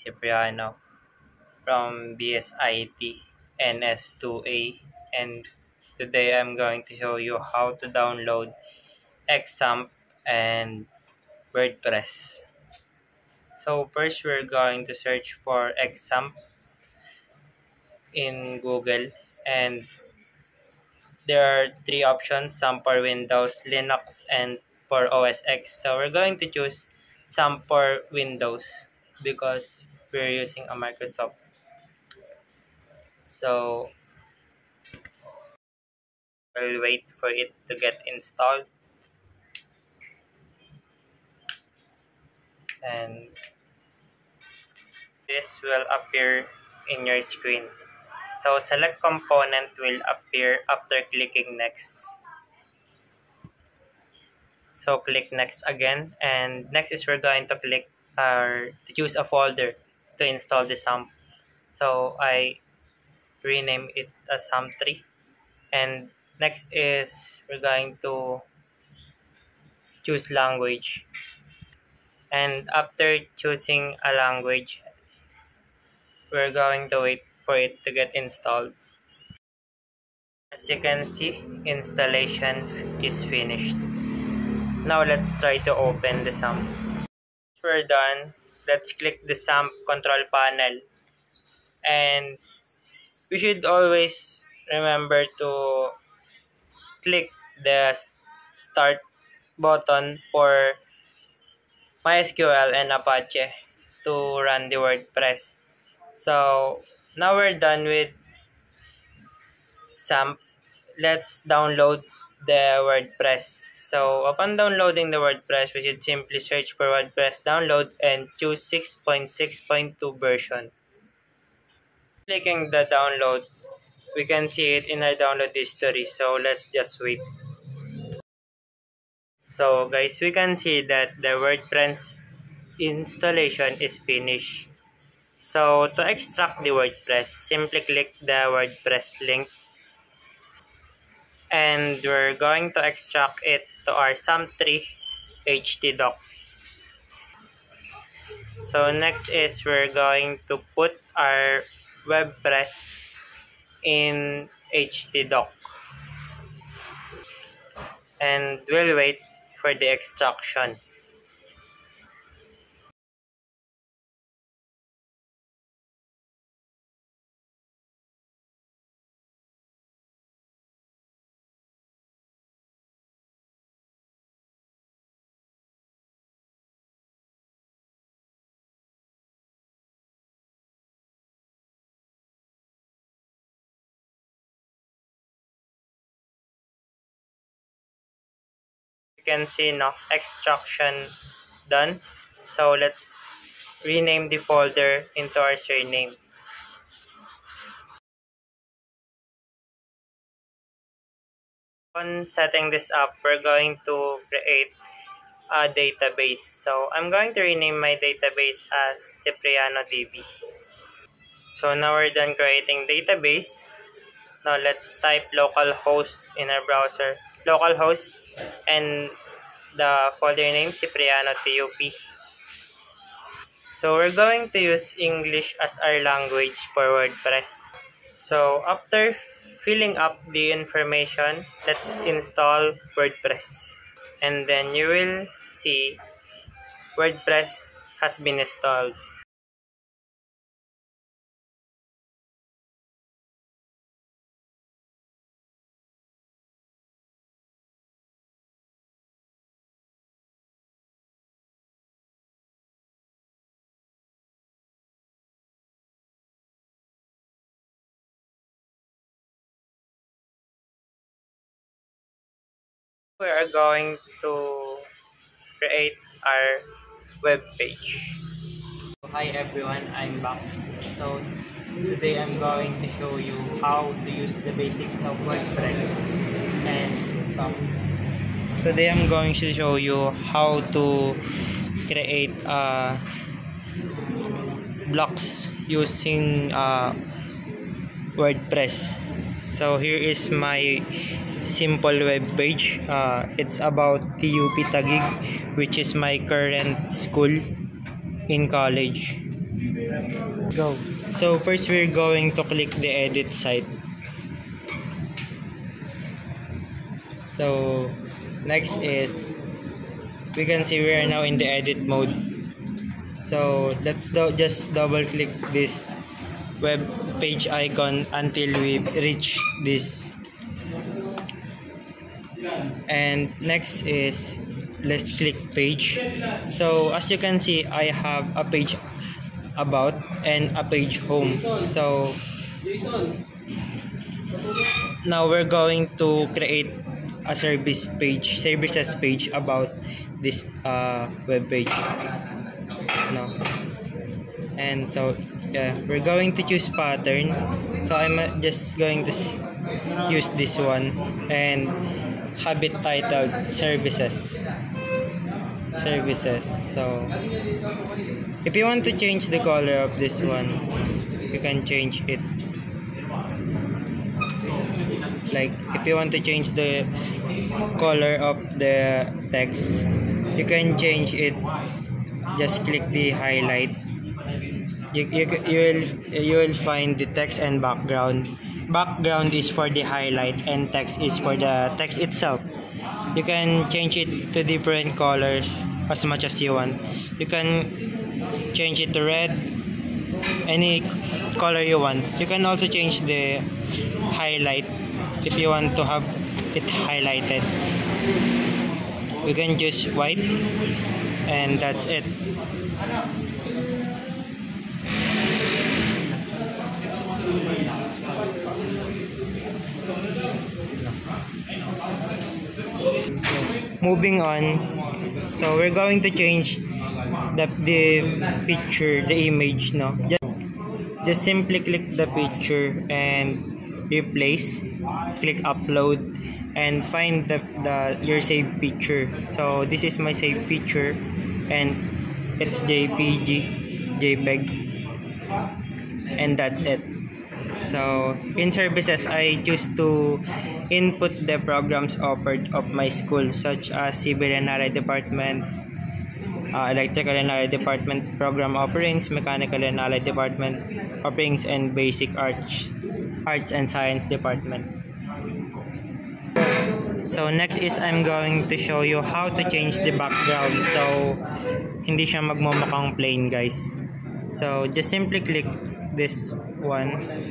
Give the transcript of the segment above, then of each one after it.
Cipriano from BSIT NS2A, and today I'm going to show you how to download XAMPP and WordPress. So first we're going to search for XAMPP in Google, and there are three options, some for Windows, Linux, and for OS X. So we're going to choose some for Windows because we're using a Microsoft. So we'll wait for it to get installed, and this will appear in your screen. So select component will appear after clicking next. So click next again, and next is we're going to click to choose a folder to install the XAMPP. So I rename it as XAMPP3, and next is we're going to choose language, and after choosing a language we're going to wait for it to get installed. As you can see, installation is finished. Now let's try to open the XAMPP. We're done. Let's click the XAMPP control panel, and we should always remember to click the start button for MySQL and Apache to run the WordPress. So now we're done with XAMPP. Let's download the WordPress. So upon downloading the WordPress, we should simply search for WordPress download and choose 6.6.2 version. Clicking the download, we can see it in our download history. So let's just wait. So guys, we can see that the WordPress installation is finished. So to extract the WordPress, simply click the WordPress link, and we're going to extract it to our XAMPP3 htdoc. So next is we're going to put our WordPress in htdoc, and we'll wait for the extraction. You can see now extraction done. So let's rename the folder into our surname. On setting this up, we're going to create a database. So I'm going to rename my database as CiprianoDB. So now we're done creating database. Now let's type localhost in our browser. Localhost and the folder name CiprianoTUP. So we're going to use English as our language for WordPress. So after filling up the information, let's install WordPress. And then you will see WordPress has been installed. We are going to create our web page. Hi everyone, I'm back. So today I'm going to show you how to use the basics of WordPress and stuff. Today I'm going to show you how to create blocks using WordPress. So here is my simple web page. It's about TUP Taguig, which is my current school in college. Go. So first we're going to click the edit site. So next is we can see we are now in the edit mode. So let's just double click this web page icon until we reach this. And next is let's click page. So as you can see, I have a page about and a page home. So now we're going to create a services page about this web page. No. And so yeah, we're going to choose pattern. So I'm just going to use this one and have it titled services. So if you want to change the color of this one, you can change it. Like if you want to change the color of the text, you can change it. Just click the highlight. You will find the text and background. Background is for the highlight and text is for the text itself. You can change it to different colors as much as you want. You can change it to red, any color you want. You can also change the highlight if you want to have it highlighted. You can choose white, and that's it. Moving on, so we're going to change the picture, the image. No, just simply click the picture and replace. Click upload and find your saved picture. So this is my saved picture, and it's JPEG, and that's it. So in services, I choose to input the programs offered of my school, such as Civil and Allied Department, Electrical and Allied Department Program Offerings, Mechanical and Allied Department Offerings, and Basic Arts and Science Department. So next is I'm going to show you how to change the background, so hindi siya magmumukhang plain, guys. So just simply click this one.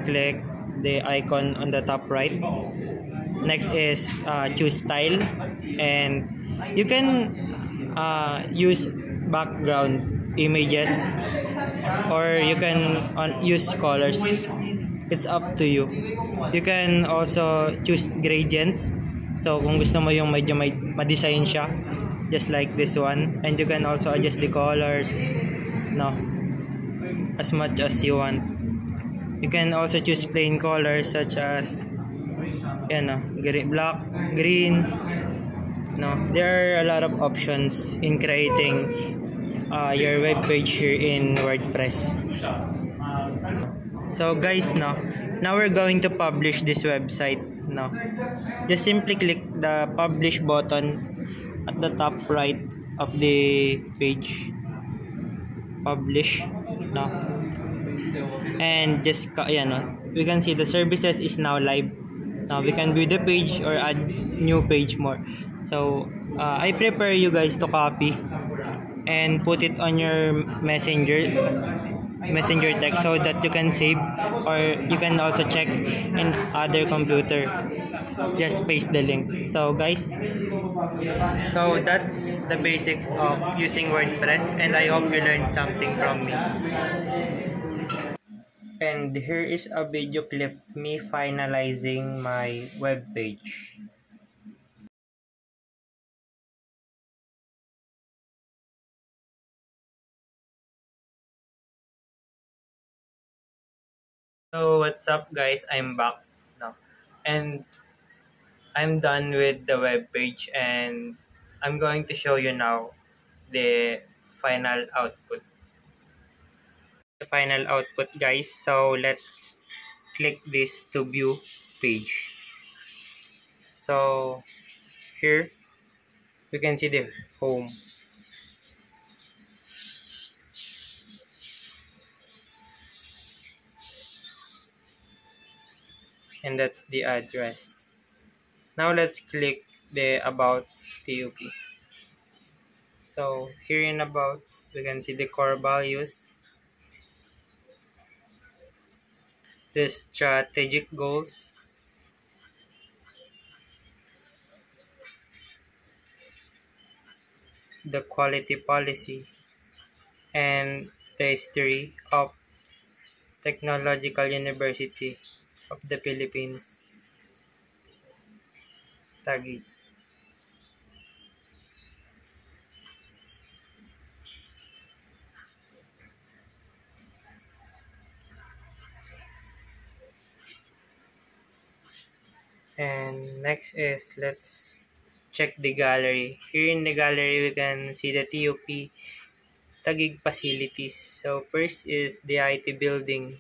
Click the icon on the top right. Next is choose style, and you can use background images, or you can use colors. It's up to you. You can also choose gradients. So kung gusto mo yung medyo ma-design siya, just like this one, and you can also adjust the colors, no, as much as you want. You can also choose plain colors such as black, green. No, there are a lot of options in creating your web page here in WordPress. So guys, now we're going to publish this website. No, just simply click the publish button at the top right of the page. Publish. No. And just we can see the services is now live. Now we can view the page or add new page more. So I prefer you guys to copy and put it on your messenger text, so that you can save, or you can also check in other computer. Just paste the link. So guys, so that's the basics of using WordPress, and I hope you learned something from me. And here is a video clip me finalizing my web page. So what's up, guys? I'm back now, and I'm done with the web page, and I'm going to show you now the final output. The final output, guys. So let's click this to view page. So here we can see the home. and that's the address. Now let's click the About TUP. So here in About, we can see the core values, the strategic goals, the quality policy, and the history of Technological University of the Philippines, Taguig. And next is let's check the gallery. Here in the gallery, we can see the TUP Taguig facilities. So first is the IT building.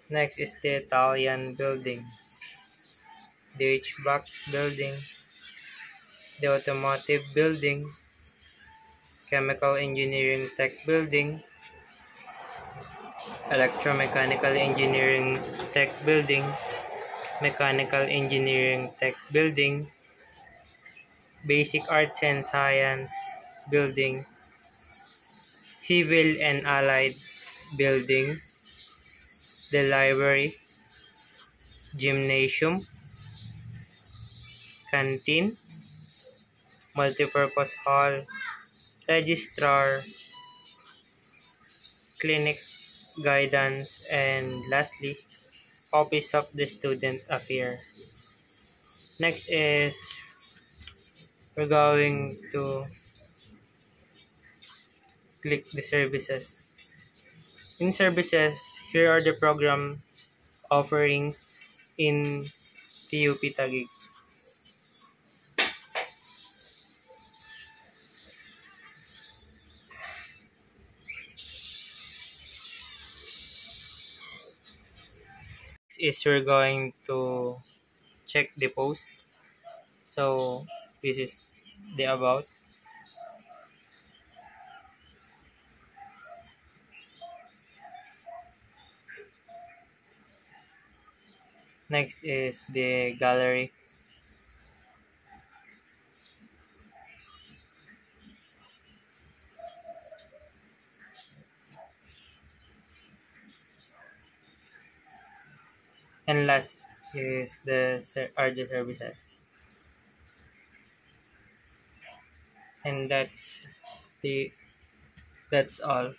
Next is the Italian building, the HVAC building, the automotive building, chemical engineering tech building, electromechanical engineering tech building, mechanical engineering tech building, basic arts and science building, civil and allied building, the library, gymnasium, canteen, multipurpose hall, registrar, clinic, guidance, and lastly, office of the student affairs. Next is we're going to click the services. In services, here are the program offerings in TUP Taguig. Is we're going to check the post. So this is the about. Next is the gallery. And last is are the services. And the that's all.